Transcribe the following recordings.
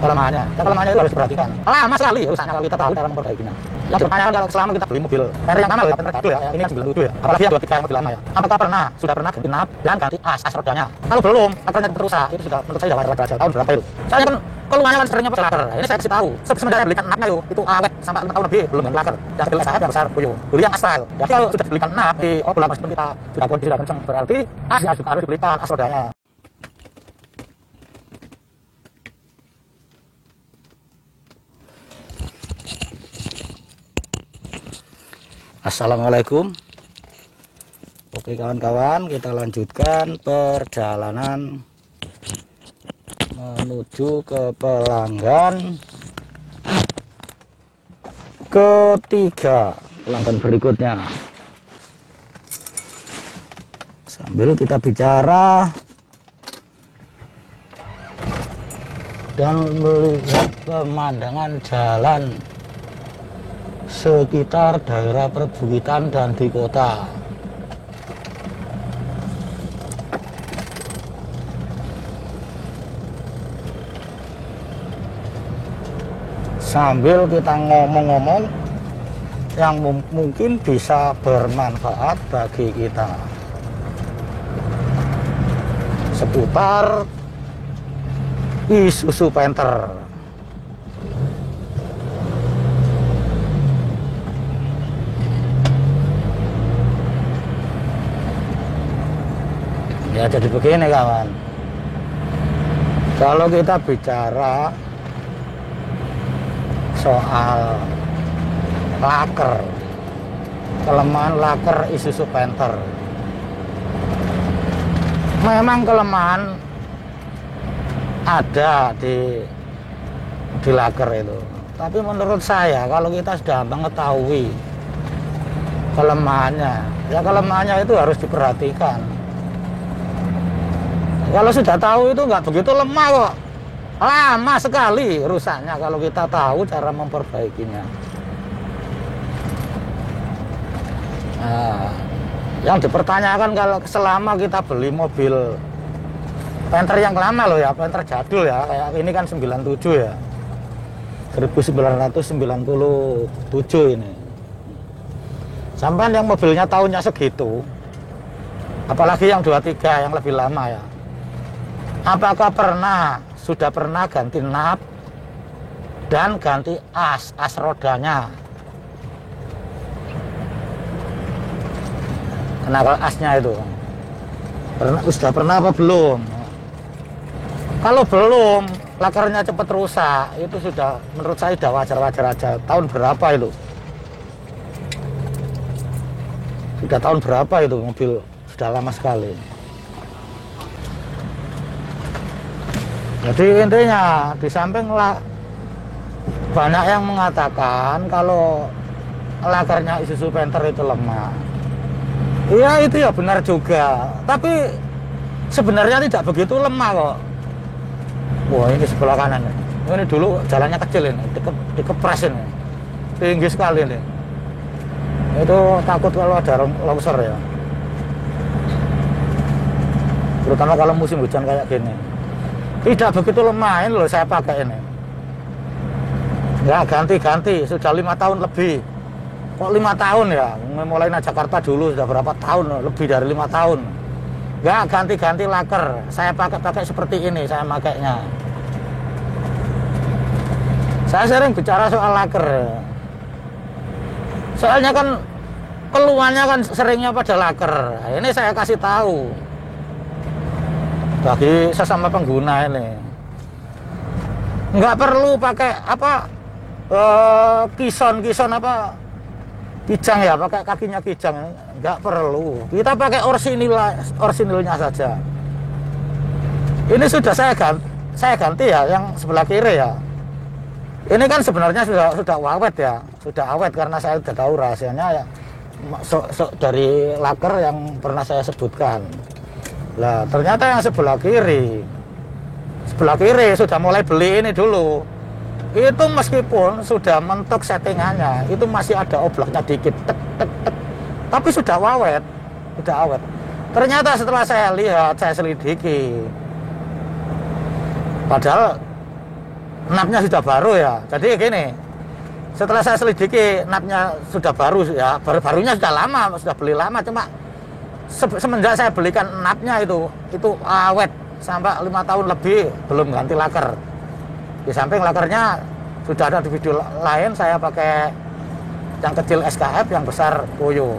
kelemahannya. Dan kelemahannya itu harus diperhatikan. Lama sekali rusaknya kalau kita tahu cara memperbaikinya. Yang dipertanyakan kalau selama kita beli mobil Panther yang lama loh ya, Panther jadul ya, ini yang 97 ya, apalagi yang 23 yang mobil lama ya. Apakah sudah pernah ganti nap dan ganti as rodanya? Kalau belum, lakernya rusak, itu sudah menurut saya sudah wajar aja. Tahun berapa itu? Soalnya kan keluhannya kan seringnya pakai laker. Ini saya kasih tahu. Sebenarnya belikan napnya itu awet sampai 5 tahun lebih belum ganti laker. Yang kecil saya yang besar puyuh. Beli yang asal. Jadi kalau sudah belikan nap di bola meskipun kita sudah kondisi sudah kencang, berarti asnya juga harus dibelikan as rodanya. Assalamualaikum. Oke kawan-kawan, kita lanjutkan perjalanan menuju ke pelanggan ketiga, pelanggan berikutnya. Sambil kita bicara dan melihat pemandangan jalan sekitar daerah perbukitan dan di kota. Sambil kita ngomong-ngomong yang mungkin bisa bermanfaat bagi kita seputar Isuzu Panther. Ya jadi begini kawan, kalau kita bicara soal laker, kelemahan laker Isuzu Panther, memang kelemahan ada di laker itu. Tapi menurut saya kalau kita sudah mengetahui kelemahannya, ya kelemahannya itu harus diperhatikan. Kalau sudah tahu itu nggak begitu lemah kok, lama sekali rusaknya kalau kita tahu cara memperbaikinya. Nah, yang dipertanyakan kalau selama kita beli mobil Panther yang lama loh ya, Panther jadul ya, kayak ini kan 97 ya, 1997 ini. Sampai yang mobilnya tahunnya segitu, apalagi yang 23 yang lebih lama ya. Apakah sudah pernah ganti nap dan ganti as rodanya? Kenapa asnya itu? Sudah pernah apa belum? Kalau belum, lakernya cepat rusak, itu sudah menurut saya sudah wajar-wajar aja. Tahun berapa itu? Sudah tahun berapa itu mobil? Sudah lama sekali. Jadi intinya di samping banyak yang mengatakan kalau lakernya Isuzu Panther itu lemah. Iya itu ya benar juga. Tapi sebenarnya tidak begitu lemah kok. Wah ini sebelah kanan. Ini dulu jalannya kecil ini, dikepres ini, tinggi sekali ini. Itu takut kalau ada longsor ya. Terutama kalau musim hujan kayak gini. Tidak begitu lemah ini loh saya pakai ini. Ya ganti-ganti sudah 5 tahun lebih. Kok 5 tahun ya? Mulai dari Jakarta dulu sudah berapa tahun? Lebih dari 5 tahun. Ya ganti-ganti laker. Saya pakai seperti ini saya makainya. Saya sering bicara soal laker. Soalnya kan keluhannya kan seringnya pada laker. Ini saya kasih tahu bagi sesama pengguna ini, nggak perlu pakai apa kison apa kijang ya, pakai kakinya kijang, nggak perlu. Kita pakai orsinilnya saja. Ini sudah saya ganti ya, yang sebelah kiri ya. Ini kan sebenarnya sudah awet ya, sudah awet karena saya sudah tahu rahasianya ya, dari laker yang pernah saya sebutkan. Lah ternyata yang sebelah kiri sudah mulai beli ini dulu, itu meskipun sudah mentok settingannya, itu masih ada oblaknya dikit, tek, tapi sudah awet. Ternyata setelah saya lihat, saya selidiki, padahal napnya sudah baru ya. Jadi gini, setelah saya selidiki napnya sudah baru ya, barunya sudah lama, sudah beli lama, cuma semenjak saya belikan napnya itu awet sampai 5 tahun lebih belum ganti laker. Di samping lakernya sudah ada di video lain, saya pakai yang kecil SKF, yang besar Koyo.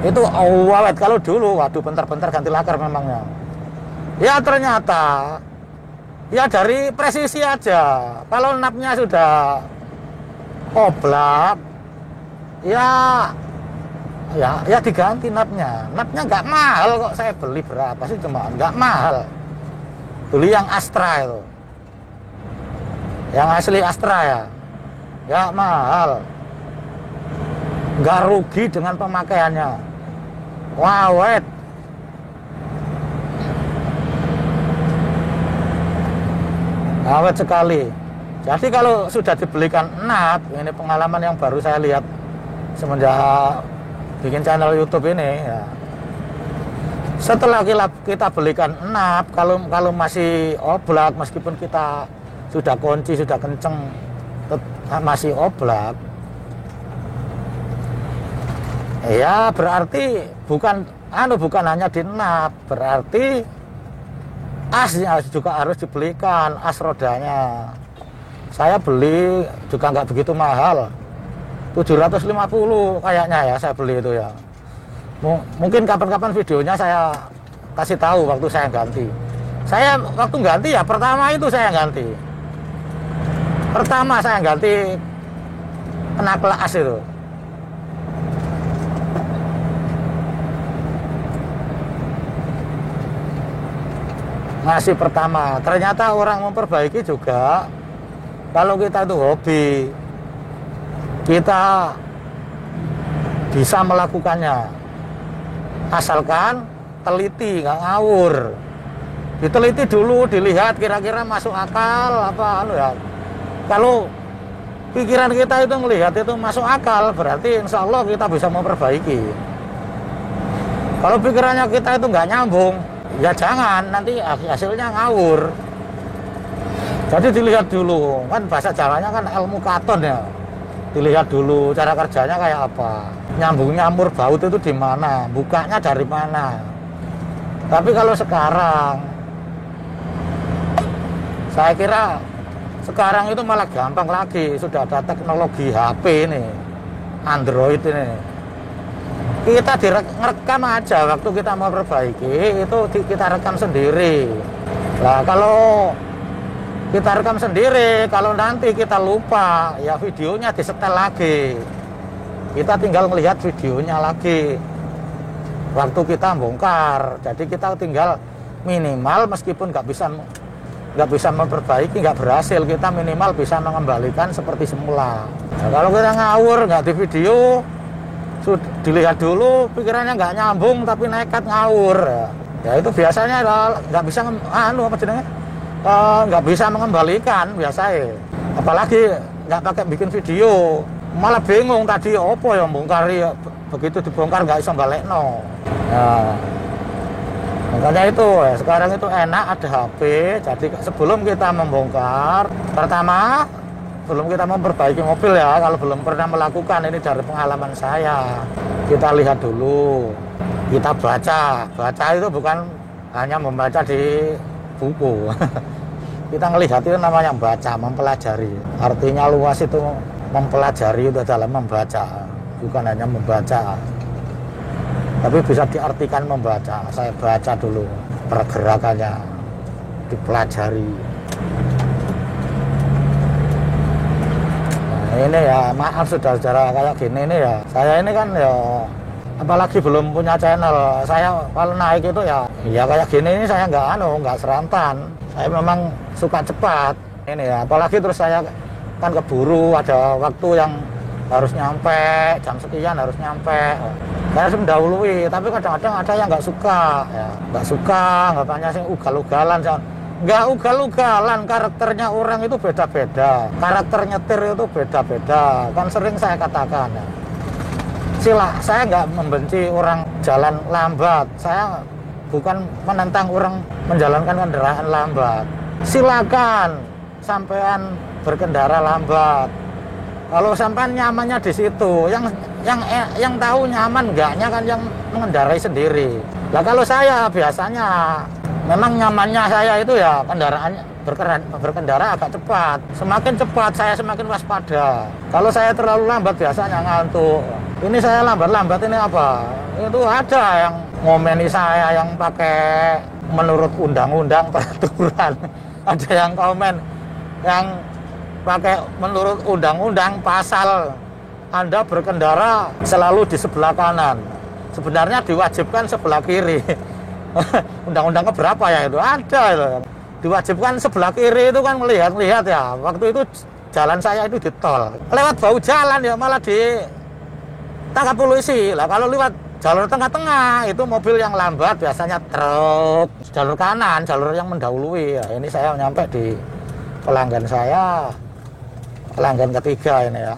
Itu awet. Kalau dulu, waduh, bentar-bentar ganti laker memangnya. Ya ternyata ya dari presisi aja. Kalau napnya sudah oblak, ya diganti napnya. Napnya nggak mahal kok, saya beli berapa sih, cuma nggak mahal. Beli yang Astra itu, yang asli Astra ya, nggak mahal. Nggak rugi dengan pemakaiannya. Awet. Awet sekali. Jadi kalau sudah dibelikan nap, ini pengalaman yang baru saya lihat semenjak bikin channel YouTube ini ya. Setelah kita belikan nap, kalau masih oblak, meskipun kita sudah kunci, sudah kenceng, masih oblak, ya berarti bukan hanya di nap, berarti asnya juga harus dibelikan, as rodanya. Saya beli juga nggak begitu mahal, 750 kayaknya ya saya beli itu ya. Mungkin kapan-kapan videonya saya kasih tahu waktu saya ganti. Saya waktu ganti ya pertama itu saya ganti. Pertama saya ganti penakel as itu. Ngasih pertama, ternyata orang memperbaiki juga. Kalau kita itu hobi, kita bisa melakukannya, asalkan teliti, nggak ngawur. Diteliti dulu, dilihat kira-kira masuk akal apa ya. Kalau pikiran kita itu melihat itu masuk akal, berarti insya Allah kita bisa memperbaiki. Kalau pikirannya kita itu nggak nyambung, ya jangan, nanti hasilnya ngawur. Jadi dilihat dulu, kan bahasa Jawanya kan ilmu katon ya. Dilihat dulu cara kerjanya kayak apa, nyambungnya mur baut itu di mana, bukanya dari mana. Tapi kalau sekarang, saya kira sekarang itu malah gampang lagi, sudah ada teknologi HP ini, Android ini. Kita direkam aja waktu kita mau perbaiki, itu kita rekam sendiri. Nah kalau kita rekam sendiri, kalau nanti kita lupa, ya videonya disetel lagi. Kita tinggal melihat videonya lagi waktu kita bongkar. Jadi kita tinggal minimal, meskipun nggak bisa memperbaiki, nggak berhasil, kita minimal bisa mengembalikan seperti semula. Nah, kalau kita ngawur, nggak di video, dilihat dulu, pikirannya nggak nyambung tapi nekat ngawur. Ya itu biasanya nggak bisa nggak bisa mengembalikan biasanya. Apalagi nggak pakai bikin video, malah bingung tadi opo ya bongkari, begitu dibongkar nggak bisa balekno. Nah, makanya itu sekarang itu enak ada HP. Jadi sebelum kita membongkar, pertama sebelum kita memperbaiki mobil ya, kalau belum pernah melakukan, ini dari pengalaman saya, kita lihat dulu, kita baca itu bukan hanya membaca di buku. Kita ngelihat itu namanya baca, mempelajari. Artinya luas itu mempelajari, itu adalah membaca, bukan hanya membaca, tapi bisa diartikan membaca. Saya baca dulu pergerakannya, dipelajari. Nah, ini ya maaf saudara-saudara kayak gini ini ya. Saya ini kan ya apalagi belum punya channel. Saya kalau naik itu ya kayak gini ini saya nggak serantan. Saya memang suka cepat ini ya, apalagi terus saya kan keburu, ada waktu yang harus nyampe jam sekian, harus nyampe. Saya mendahului, tapi kadang-kadang ada yang nggak suka ya, nggak banyak sih ugal-ugalan. Nggak ugal-ugalan, karakternya orang itu beda-beda, karakter nyetir itu beda-beda, kan sering saya katakan ya. Saya nggak membenci orang jalan lambat, saya bukan menentang orang menjalankan kendaraan lambat. Silakan sampean berkendara lambat. Kalau sampean nyamannya di situ, yang tahu nyaman enggaknya kan yang mengendarai sendiri. Lah kalau saya biasanya memang nyamannya saya itu ya kendaraannya berkendara agak cepat. Semakin cepat saya semakin waspada. Kalau saya terlalu lambat biasanya ngantuk. Ini saya lambat-lambat ini apa? Itu ada yang ngomeni saya yang pakai menurut undang-undang peraturan. Ada yang komen yang pakai menurut undang-undang pasal Anda berkendara selalu di sebelah kanan. Sebenarnya diwajibkan sebelah kiri. Undang-undangnya berapa ya itu? Ada itu. Diwajibkan sebelah kiri itu kan melihat-lihat ya. Waktu itu jalan saya itu di tol. Lewat bahu jalan ya malah ditangkap polisi. Lah kalau lewat jalur tengah-tengah itu mobil yang lambat biasanya truk. Jalur kanan, jalur yang mendahului. Ya, ini saya nyampe di pelanggan saya. Pelanggan ketiga ini ya.